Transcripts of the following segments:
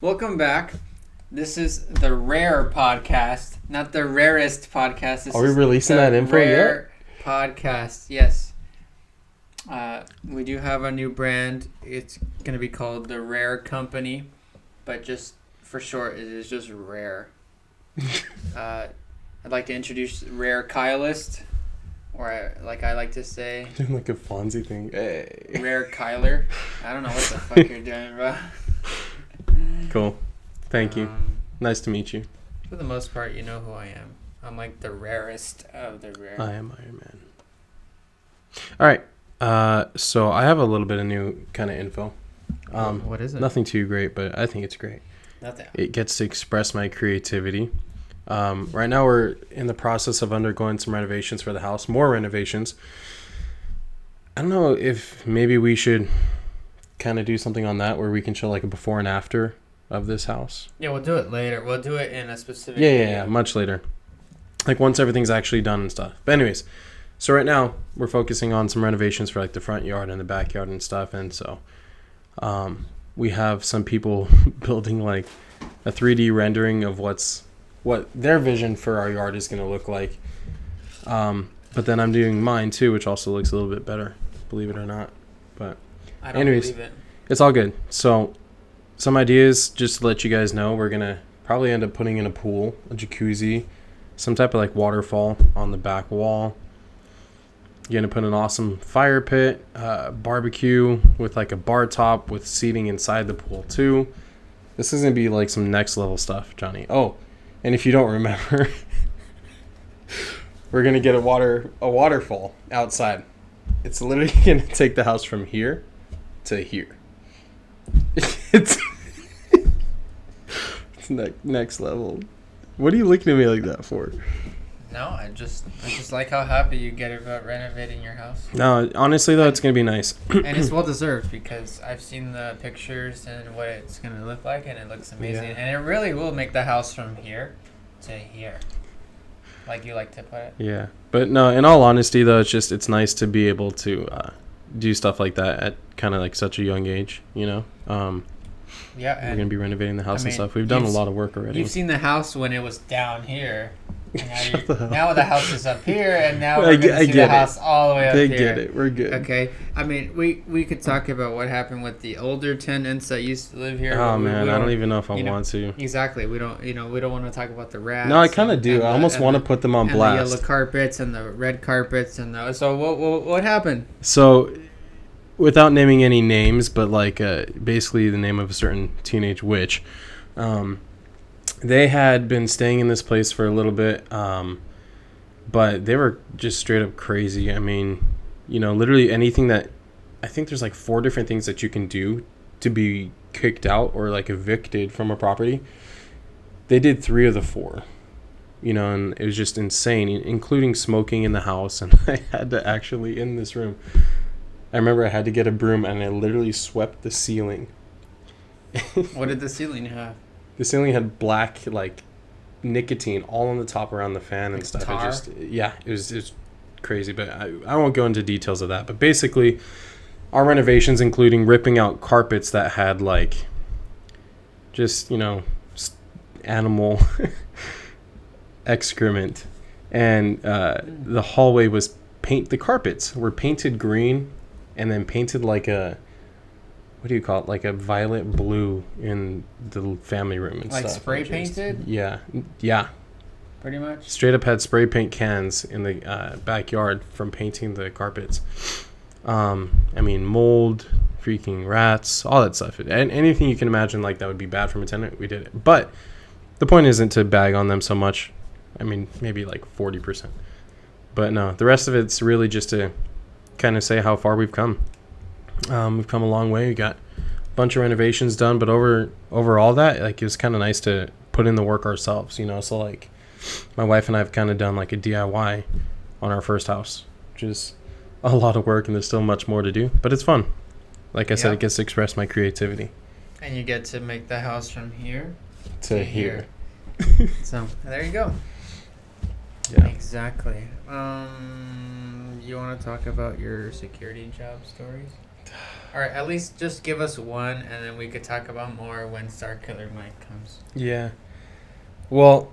Welcome back. This is the Rare podcast, not the Rarest podcast. This Are we is releasing the that info Rare podcast. Yes. We do have a new brand. It's going to be called the Rare Company, but just for short, it is just Rare. I'd like to introduce Rare Kylist, or like I like to say, Doing like a Fonzie thing. Hey. Rare Kyler. I don't know what the fuck you're doing, bro. Cool. Thank you. Nice to meet you. For the most part, you know who I am. I'm like the rarest of the rare. I am Iron Man. All right. So I have a little bit of new kind of info. What is it? Nothing too great, but I think it's great. Nothing. It gets to express my creativity. Right now we're in the process of undergoing some renovations for the house. More renovations. I don't know if maybe we should kind of do something on that where we can show like a before and after of this house. Yeah, we'll do it later. We'll do it in a specific Yeah, much later. Like once everything's actually done and stuff. But anyways, so right now we're focusing on some renovations for like the front yard and the backyard and stuff. And so we have some people building like a 3D rendering of what their vision for our yard is going to look like. But then I'm doing mine too, which also looks a little bit better, believe it or not. But I don't anyways, believe it. It's all good. So some ideas, just to let you guys know, we're going to probably end up putting in a pool, a jacuzzi, some type of like waterfall on the back wall. You're going to put an awesome fire pit, barbecue with like a bar top with seating inside the pool too. This is going to be like some next level stuff, Johnny. Oh, and if you don't remember, we're going to get a waterfall outside. It's literally going to take the house from here to here. It's next level. What are you looking at me like that for? No, I just like how happy you get about renovating your house. No, honestly though, it's gonna be nice. And it's well deserved because I've seen the pictures and what it's gonna look like, and it looks amazing. Yeah. And it really will make the house from here to here, like you like to put it. Yeah, but no, in all honesty though, it's nice to be able to do stuff like that at kind of like such a young age, you know. Yeah, we're gonna be renovating the house and stuff. We've done done a lot of work already. You've seen the house when it was down here. Now the house is up here, and now we're going to see the house all the way up here. They get it. We're good. Okay. I mean, we could talk about what happened with the older tenants that used to live here. Oh man, I don't even know if I want to. Exactly. We don't want to talk about the rats. No, I kind of do. I almost want to put them on blast. The yellow carpets and the red carpets and the. So what happened? So, without naming any names, but like basically the name of a certain teenage witch. They had been staying in this place for a little bit, but they were just straight up crazy. I mean, you know, literally anything that I think there's like 4 different things that you can do to be kicked out or like evicted from a property. They did 3 of the 4, you know, and it was just insane, including smoking in the house. And I had to actually, in this room, I remember I had to get a broom and I literally swept the ceiling. What did the ceiling have? The ceiling had black, like, nicotine all on the top around the fan and like stuff. Tar? It was crazy, but I won't go into details of that. But basically, our renovations, including ripping out carpets that had, like, just, you know, animal excrement. And the hallway was the carpets were painted green and then painted like a, what do you call it? Like a violet blue in the family room and like stuff. Like spray painted? Yeah. Pretty much? Straight up had spray paint cans in the backyard from painting the carpets. I mean, mold, freaking rats, all that stuff. And anything you can imagine like that would be bad from a tenant, we did it. But the point isn't to bag on them so much. I mean, maybe like 40%. But no, the rest of it's really just to kind of say how far we've come. We've come a long way. We got a bunch of renovations done, but over all that, like, it was kind of nice to put in the work ourselves, you know. So like, my wife and I have kind of done like a DIY on our first house, which is a lot of work, and there's still much more to do, but it's fun. Like I said, it gets to express my creativity. And you get to make the house from here to here. So there you go. Yeah. Exactly. You want to talk about your security job stories? Or at least just give us one, and then we could talk about more when Star Killer Mike comes. Yeah. Well,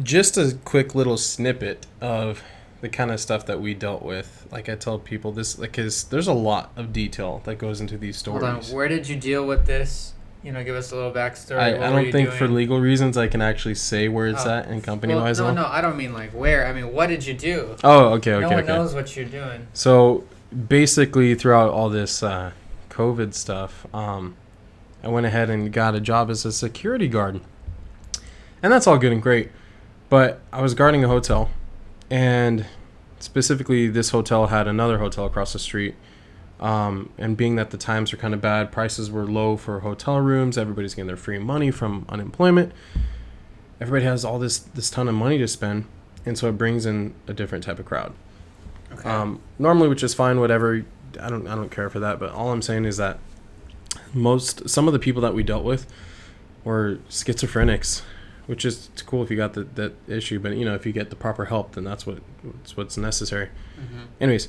just a quick little snippet of the kind of stuff that we dealt with. Like I tell people this, like, 'cause there's a lot of detail that goes into these stories. Hold on, where did you deal with this? Give us a little backstory. I What were don't you think doing? for legal reasons I can actually say where it's Oh, at and company-wise. No, I don't mean like where. I mean, what did you do? Oh, okay. No one knows what you're doing. So basically, throughout all this COVID stuff, I went ahead and got a job as a security guard, and that's all good and great. But I was guarding a hotel, and specifically, this hotel had another hotel across the street. And being that the times were kind of bad, prices were low for hotel rooms. Everybody's getting their free money from unemployment. Everybody has all this ton of money to spend, and so it brings in a different type of crowd. Okay. Normally, which is fine, whatever. I don't care for that. But all I'm saying is that some of the people that we dealt with were schizophrenics, which is cool if you got that issue. But if you get the proper help, then that's what's necessary. Mm-hmm. Anyways,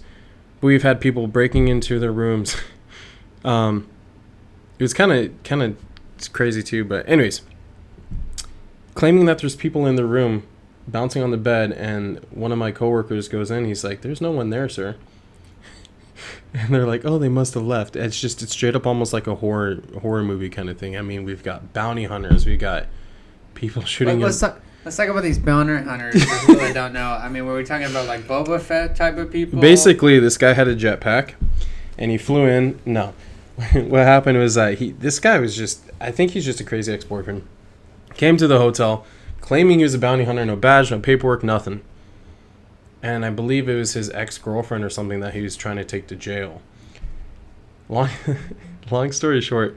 we've had people breaking into their rooms. It was kind of crazy too. But anyways, claiming that there's people in the room bouncing on the bed, and one of my coworkers goes in. He's like, "There's no one there, sir." And they're like, "Oh, they must have left." It's straight up almost like a horror movie kind of thing. I mean, we've got bounty hunters, we got people shooting. Let's talk about these bounty hunters for people that don't know. I mean, were we talking about like Boba Fett type of people? Basically, this guy had a jetpack, and he flew in. No, what happened was that this guy was I think he's just a crazy ex-boyfriend. Came to the hotel, claiming he was a bounty hunter, no badge, no paperwork, nothing. And I believe it was his ex-girlfriend or something that he was trying to take to jail. Long story short,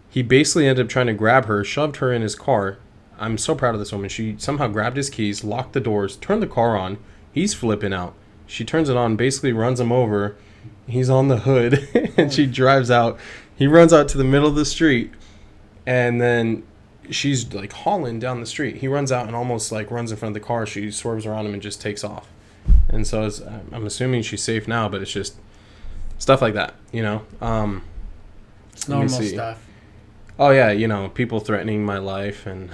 he basically ended up trying to grab her, shoved her in his car. I'm so proud of this woman. She somehow grabbed his keys, locked the doors, turned the car on. He's flipping out. She turns it on, basically runs him over. He's on the hood, and she drives out. He runs out to the middle of the street, and then she's like hauling down the street. He runs out and almost like runs in front of the car. She swerves around him and just takes off. And so I'm assuming she's safe now, but it's just stuff like that, It's normal stuff. Oh yeah, people threatening my life, and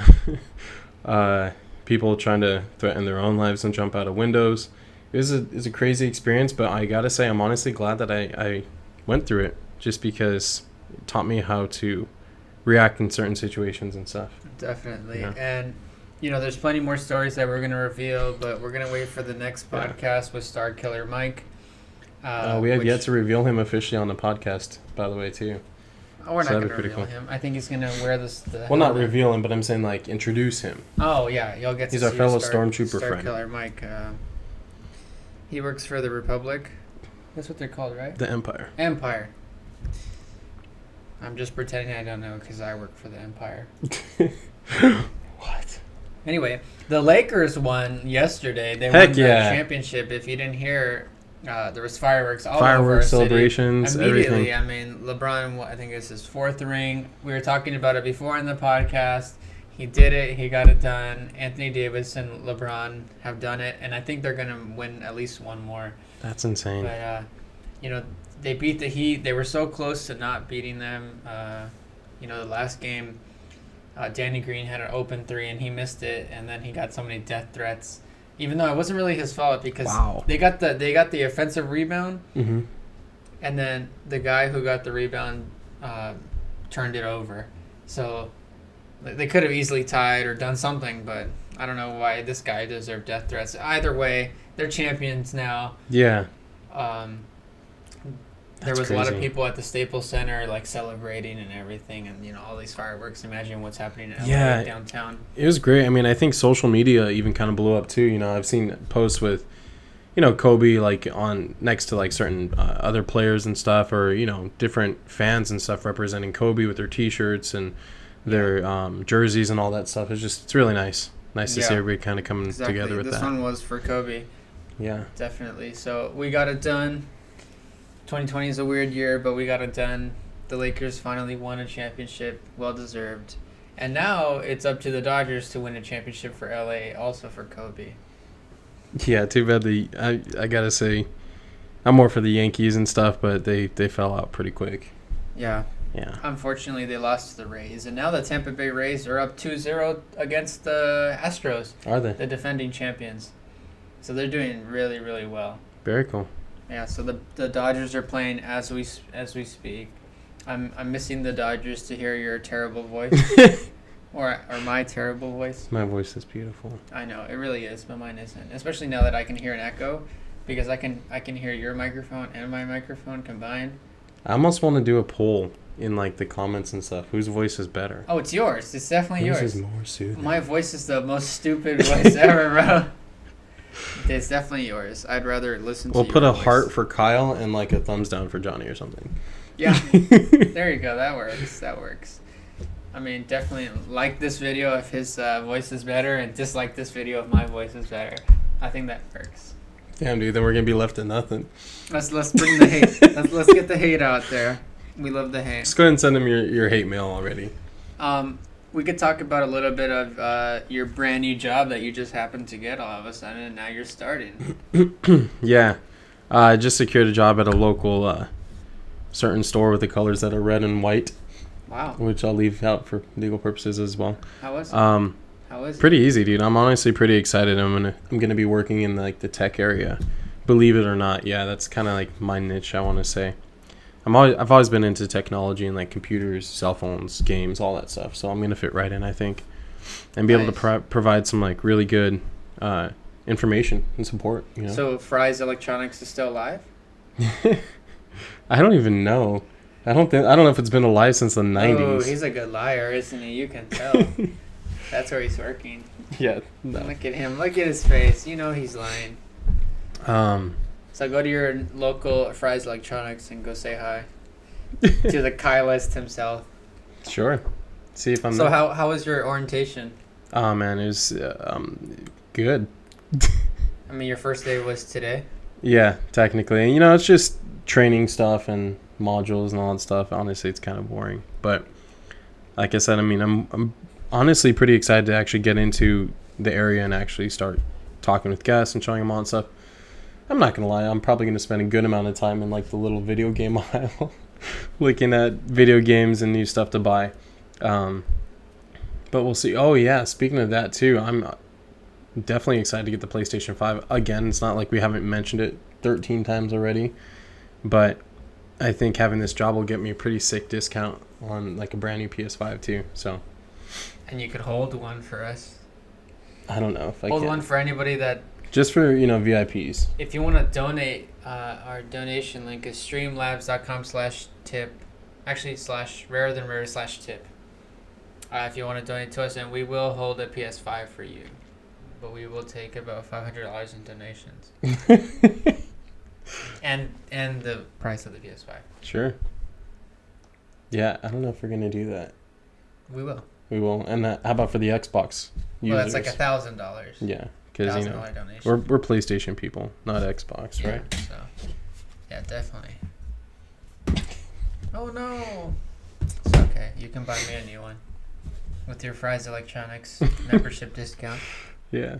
people trying to threaten their own lives and jump out of windows. It was a crazy experience, but I gotta say I'm honestly glad that I went through it, just because it taught me how to react in certain situations and stuff. Definitely. Yeah. And there's plenty more stories that we're going to reveal, but we're going to wait for the next podcast with Star Killer Mike. We have yet to reveal him officially on the podcast, by the way, too. Oh, we're not going to reveal him. I think he's going to wear this. Well, not reveal him, but I'm saying like introduce him. Oh yeah, you'll get to He's see our fellow Star Stormtrooper friend. Killer Mike. He works for the Republic. That's what they're called, right? The Empire. Empire. I'm just pretending I don't know because I work for the Empire. What? Anyway, the Lakers won yesterday. They Heck won the yeah. championship. If you didn't hear, there was fireworks all over Fireworks, our celebrations, city. Immediately, everything. I mean, LeBron, I think it's his fourth ring. We were talking about it before in the podcast. He did it. He got it done. Anthony Davis and LeBron have done it, and I think they're going to win at least one more. That's insane. But, they beat the Heat. They were so close to not beating them. The last game, Danny Green had an open three, and he missed it, and then he got so many death threats. Even though it wasn't really his fault because they got the offensive rebound, Mm-hmm. and then the guy who got the rebound turned it over. So they could have easily tied or done something, but I don't know why this guy deserved death threats. Either way, they're champions now. Yeah. There was crazy. a lot of people at the Staples Center like celebrating and everything, and all these fireworks. Imagine what's happening in LA downtown. It was great. I mean, I think social media even kind of blew up too. I've seen posts with, Kobe like on next to like certain other players and stuff, or different fans and stuff representing Kobe with their T-shirts and their jerseys and all that stuff. It's really nice. Nice to see everybody kind of coming together with that. This one was for Kobe. Yeah. Definitely. So we got it done. 2020 is a weird year, but we got it done. The Lakers finally won a championship, well deserved. And now it's up to the Dodgers to win a championship for LA, also for Kobe. Yeah, too bad I gotta say, I'm more for the Yankees and stuff, but they fell out pretty quick. Yeah. Yeah. Unfortunately, they lost to the Rays, and now the Tampa Bay Rays are up 2-0 against the Astros, Are they? the defending champions. So they're doing really, really well. Very cool. Yeah. So the Dodgers are playing as we speak. I'm missing the Dodgers to hear your terrible voice, or my terrible voice. My voice is beautiful. I know it really is, but mine isn't. Especially now that I can hear an echo, because I can hear your microphone and my microphone combined. I almost want to do a poll in like the comments and stuff. Whose voice is better? Oh, it's yours. It's definitely Whose yours. is more soothing? My voice is the most stupid voice ever, bro. It's definitely yours. I'd rather listen to We'll your put a voice. heart for Kyle and like a thumbs down for Johnny or something. Yeah. There you go. That works. That works. I mean, definitely like this video if his voice is better, and dislike this video if my voice is better. I think that works. Damn, dude, then we're gonna be left to nothing. Let's bring the hate. let's get the hate out there. We love the hate. Just go ahead and send him your hate mail already. We could talk about a little bit of your brand new job that you just happened to get all of a sudden, and now you're starting. Yeah, I just secured a job at a local certain store with the colors that are red and white. Wow. Which I'll leave out for legal purposes as well. How was it? How was it? Pretty easy, dude. I'm honestly pretty excited. I'm gonna be working in like the tech area. Believe it or not, yeah, that's kind of like my niche. I want to say. I've always been into technology and like computers, cell phones, games, all that stuff. So I'm gonna fit right in, I think, and be able to provide some like really good information and support. You know. So Fry's Electronics is still alive? I don't even know. I don't know if it's been alive since the 90s. Oh, he's a good liar, isn't he? You can tell. That's where he's working. Yeah. No. Look at him. Look at his face. You know he's lying. So go to your local Fry's Electronics and go say hi to the Kylist himself. Sure. See if I'm. So how was your orientation? Oh man, it was good. I mean, your first day was today. Yeah, technically, and it's just training stuff and modules and all that stuff. Honestly, it's kind of boring, but like I said, I mean, I'm honestly pretty excited to actually get into the area and actually start talking with guests and showing them all and stuff. I'm not gonna lie, I'm probably gonna spend a good amount of time in like the little video game aisle, looking at video games and new stuff to buy. But we'll see. Oh yeah, speaking of that too, I'm definitely excited to get the PlayStation 5. Again, it's not like we haven't mentioned it 13 times already, but I think having this job will get me a pretty sick discount on like a brand new PS5 too. So. And you could hold one for us. I don't know if I can. Hold one for anybody that. Just for, VIPs. If you want to donate, our donation link is streamlabs.com/tip. Actually, /rarethanrare/tip. If you want to donate to us, and we will hold a PS5 for you. But we will take about $500 in donations. and the price of the PS5. Sure. Yeah, I don't know if we're going to do that. We will. We will. And how about for the Xbox users? Well, that's like $1,000. Yeah. Because, donation. we're PlayStation people, not Xbox, right? So, yeah, definitely. Oh, no. It's okay. You can buy me a new one. With your Fry's Electronics membership discount. Yeah.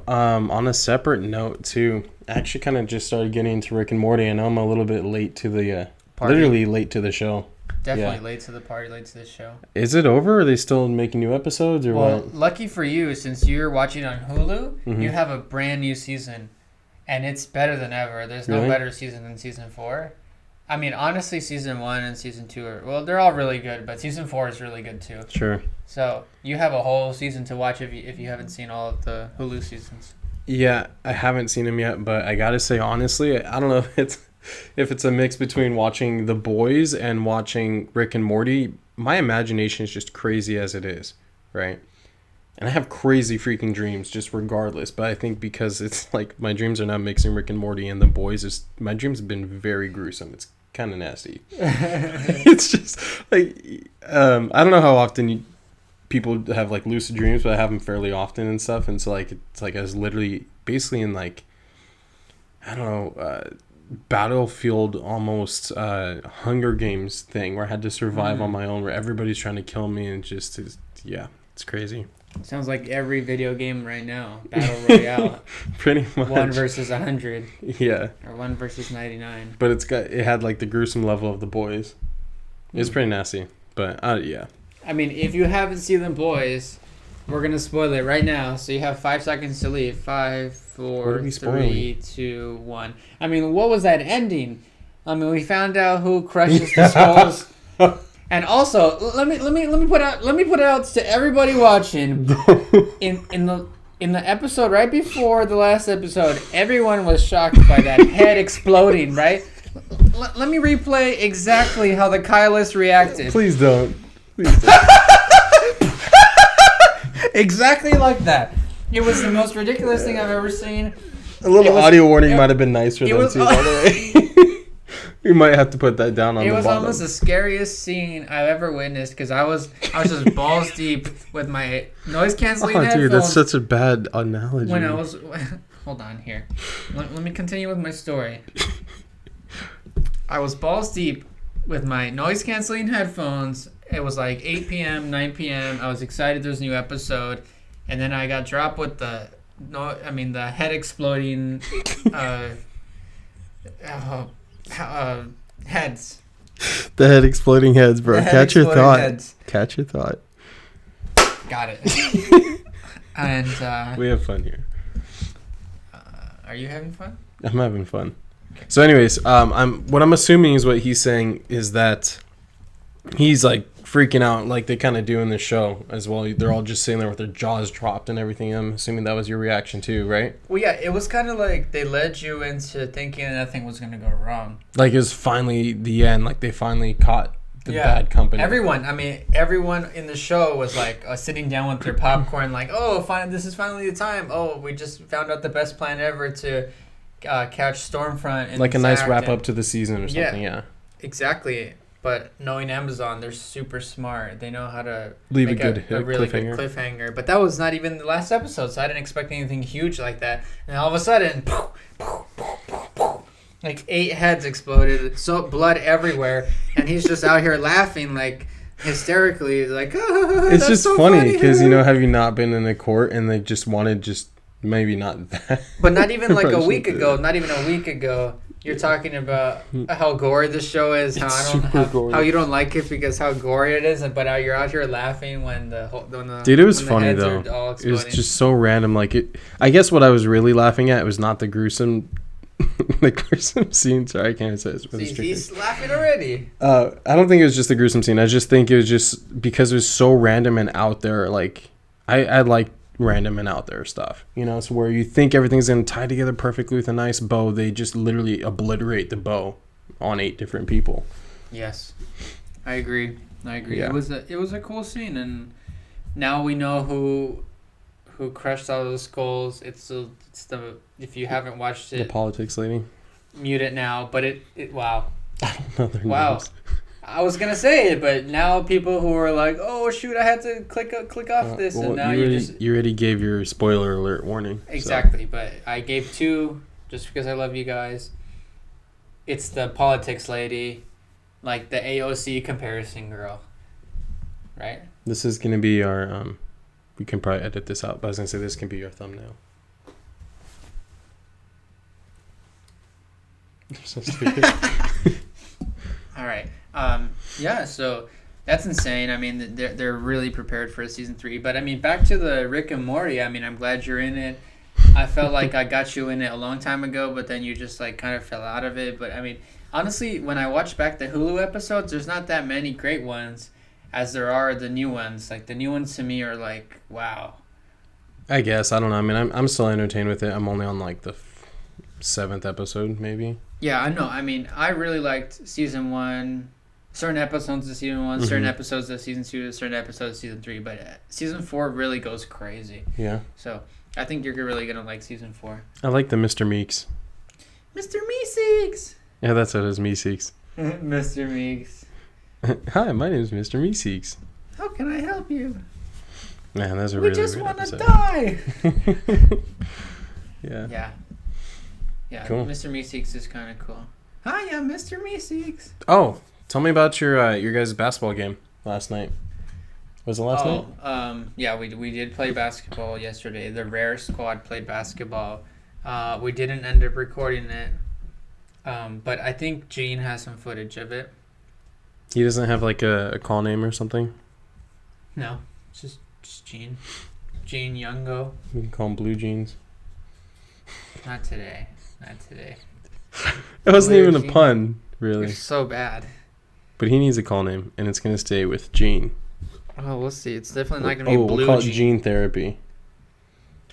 On a separate note, too, I actually kind of just started getting into Rick and Morty. I know I'm a little bit late to the... literally late to the show. Definitely late to the party, late to this show. Is it over? Or are they still making new episodes or what? Lucky for you, since you're watching on Hulu, you have a brand new season, and it's better than ever. There's no better season than season 4. I mean, honestly, season 1 and season 2 they're all really good, but season 4 is really good too. Sure. So you have a whole season to watch if you haven't seen all of the Hulu seasons. Yeah, I haven't seen them yet, but I gotta say honestly, I don't know if it's a mix between watching The Boys and watching Rick and Morty. My imagination is just crazy as it is, right? And I have crazy freaking dreams just regardless, but I think because it's like my dreams are now mixing Rick and Morty and The Boys, my dreams have been very gruesome. It's kind of nasty. It's just like I don't know how often people have like lucid dreams, but I have them fairly often and stuff. And so like it's like I was literally basically in like I don't know battlefield almost Hunger Games thing where I had to survive on my own, where everybody's trying to kill me and it's crazy. Sounds like every video game right now. Battle Royale. Pretty much. 1 versus 100. Yeah. Or 1 versus 99. But it had like the gruesome level of The Boys. It's pretty nasty. But yeah. I mean, if you haven't seen The Boys, we're going to spoil it right now. So you have 5 seconds to leave. 5, 4, 3, 2, 1. I mean, what was that ending? I mean, we found out who crushes the skulls. And also, let me put it out to everybody watching. In the episode right before the last episode, everyone was shocked by that head exploding, right? Let me replay exactly how the Kylus reacted. Please don't. Please don't. Exactly like that. It was the most ridiculous thing I've ever seen. A little audio warning might have been nice for them too, by the way. We might have to put that down on the bottom. It was almost the scariest scene I've ever witnessed because I was just balls deep with my noise canceling headphones. Dude, that's such a bad analogy. When I was, hold on here, let me continue with my story. I was balls deep with my noise canceling headphones. It was like 8 p.m., 9 p.m. I was excited there's a new episode, and then I got dropped with the head exploding heads. The head exploding heads, bro. Catch your thought. Heads. Catch your thought. Got it. And we have fun here. Are you having fun? I'm having fun. So, anyways, what I'm assuming is what he's saying is that he's like freaking out, like they kind of do in the show as well. They're all just sitting there with their jaws dropped and everything. I'm assuming that was your reaction too, right? Well, yeah, it was kind of like they led you into thinking nothing was going to go wrong. Like it was finally the end. Like they finally caught the bad company. Everyone in the show was like sitting down with their popcorn, like, oh, this is finally the time. Oh, we just found out the best plan ever to catch Stormfront. And like a nice wrap up to the season or something. Yeah, exactly. But knowing Amazon, they're super smart. They know how to leave make a really good cliffhanger. But that was not even the last episode, so I didn't expect anything huge like that. And all of a sudden, like 8 heads exploded, so blood everywhere, and he's just out here laughing like hysterically, like, oh, it's just so funny because have you not been in a court and they just wanted maybe not that, but not even like a week ago. You're talking about how gory the show is, how you don't like it because how gory it is, but how you're out here laughing when dude, it was funny though. It was just so random. Like I guess what I was really laughing at was not the gruesome scene. Sorry, I can't say it. He's laughing already. I don't think it was just the gruesome scene. I just think it was just because it was so random and out there. Like I like random and out there stuff, so where you think everything's gonna tie together perfectly with a nice bow, they just literally obliterate the bow on 8 different people. Yes, I agree. Yeah. It was a cool scene, and now we know who crushed all those skulls. It's the if you haven't watched it, the politics lady, mute it now. But it wow. I don't know their names. I was gonna say it, but now people who are like, "Oh shoot, I had to click off this," and now you already gave your spoiler alert warning. Exactly, so. But I gave 2 just because I love you guys. It's the politics lady, like the AOC comparison girl, right? This is gonna be our. We can probably edit this out, but I was gonna say this can be your thumbnail. So stupid. All right. Yeah, so that's insane. I mean, they're really prepared for a season 3. But I mean, back to the Rick and Morty. I mean, I'm glad you're in it. I felt like I got you in it a long time ago, but then you just like kind of fell out of it. But I mean, honestly, when I watch back the Hulu episodes, there's not that many great ones as there are the new ones. Like the new ones to me are like, wow. I guess I don't know. I mean, I'm still entertained with it. I'm only on like the 7th episode, maybe. Yeah, I know. I mean, I really liked season 1. Certain episodes of season 1, certain episodes of season 2, certain episodes of season 3, but season 4 really goes crazy. Yeah. So I think you're really gonna like season 4. I like the Mr. Meeks. Mr. Meeseeks. Yeah, that's what it is, Meeseeks. Mr. Meeks. Hi, my name is Mr. Meeseeks. How can I help you? Man, that's a we really just weird want to episode. die. Yeah. Yeah. Yeah. Cool. Mr. Meeseeks is kind of cool. Hi, I'm Mr. Meeseeks. Oh, tell me about your guys' basketball game last night. Was it last night? Yeah, we did play basketball yesterday. The rare squad played basketball. We didn't end up recording it, but I think Gene has some footage of it. He doesn't have like a call name or something? No, it's just Gene. Gene Youngo. You can call him Blue Jeans. Not today. Not today. That wasn't Blue even a Gene. pun, really. You're so bad. But he needs a call name, and it's going to stay with Gene. Oh, we'll see. It's definitely not going to be Blue we'll call it Gene. Gene Therapy.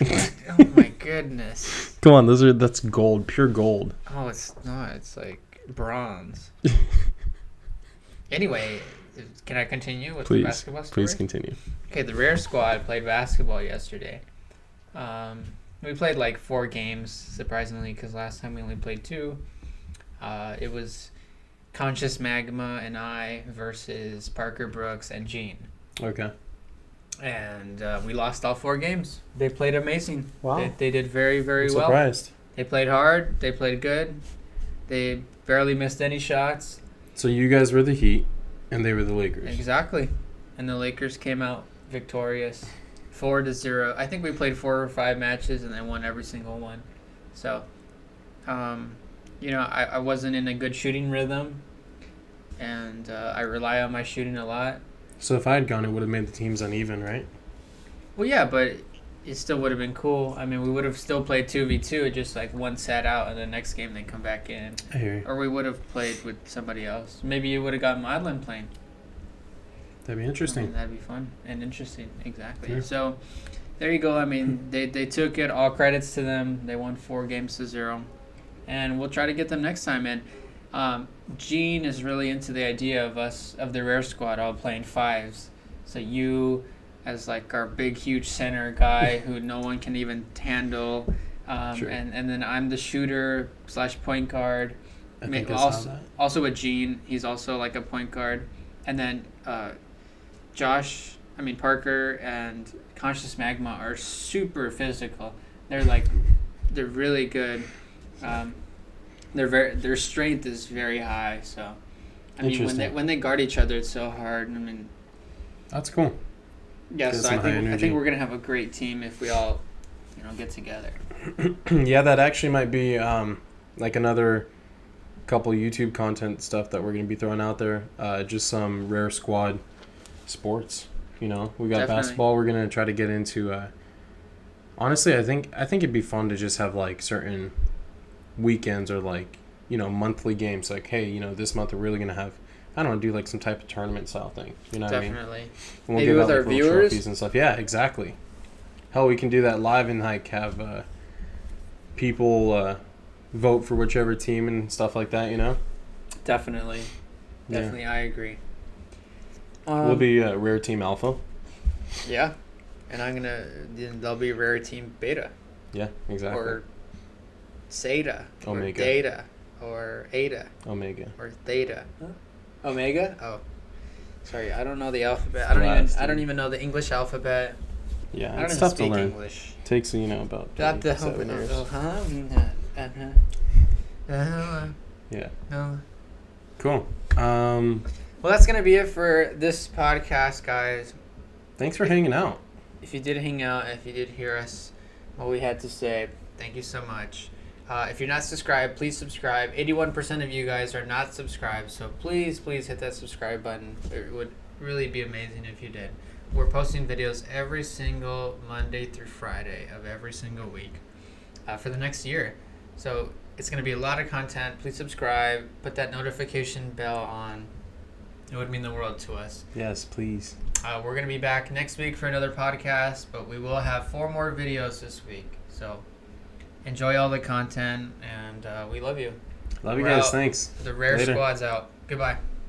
Oh my goodness. Come on, that's gold, pure gold. Oh, it's not. It's like bronze. Anyway, can I continue with the basketball story? Please continue. Okay, the Rare Squad played basketball yesterday. We played like 4 games, surprisingly, because last time we only played 2. It was Conscious Magma and I versus Parker Brooks and Gene. Okay. And we lost all 4 games. They played amazing. Wow. They did very, very well. Surprised. They played hard. They played good. They barely missed any shots. So you guys were the Heat, and they were the Lakers. Exactly. And the Lakers came out victorious, 4-0. I think we played 4 or 5 matches and they won every single one. So, I wasn't in a good shooting rhythm, and I rely on my shooting a lot. So if I had gone, it would have made the teams uneven, right? Well, yeah, but it still would have been cool. I mean, we would have still played 2v2, just like one sat out and the next game they come back in. I hear you. Or we would have played with somebody else. Maybe you would have got Madeline playing. That'd be interesting. I mean, that'd be fun and interesting. Exactly. Yeah. So there you go. I mean, they took it. All credits to them. They won 4-0. And we'll try to get them next time. And Gene is really into the idea of the Rare Squad all playing 5s. So you, as like our big, huge center guy who no one can even handle. Sure. And then I'm the shooter / point guard. I think I saw that. Also with Gene, he's also like a point guard. And then Parker and Conscious Magma are super physical. They're really good. Their strength is very high. So, I mean, when they guard each other, it's so hard. I mean, that's cool. Yeah, so I think we're gonna have a great team if we all, get together. Yeah, that actually might be like another couple YouTube content stuff that we're gonna be throwing out there. Just some Rare Squad sports. We got Definitely. basketball. We're gonna try to get into. Honestly, I think it'd be fun to just have like certain weekends or like monthly games. Like, hey, this month we're really gonna have. I don't know, do like some type of tournament style thing. You know what I mean? Definitely. We'll Maybe give with out, our like, little viewers? trophies and stuff. Yeah, exactly. Hell, we can do that live and like have people vote for whichever team and stuff like that. Definitely. Yeah. Definitely, I agree. We'll be Rare Team Alpha. Yeah, and then there'll be Rare Team Beta. Yeah, exactly. Or Zeta. Omega. Or Data. Or Eta. Omega. Or Theta. Huh? Omega? Oh. Sorry, I don't know the alphabet. I don't even know the English alphabet. Yeah, I don't it's even tough to speak learn. English. Takes about Got the 7 years. Yeah. No. Cool. Well, that's gonna be it for this podcast, guys. Thanks for hanging out. If you did hang out, if you did hear us, what we had to say, thank you so much. If you're not subscribed, please subscribe. 81% of you guys are not subscribed, so please hit that subscribe button. It would really be amazing if you did. We're posting videos every single Monday through Friday of every single week for the next year. So it's going to be a lot of content. Please subscribe. Put that notification bell on. It would mean the world to us. Yes, please. We're going to be back next week for another podcast, but we will have 4 more videos this week. So enjoy all the content, and we love you. Love you We're guys. out. Thanks. The Rare Later. Squad's out. Goodbye.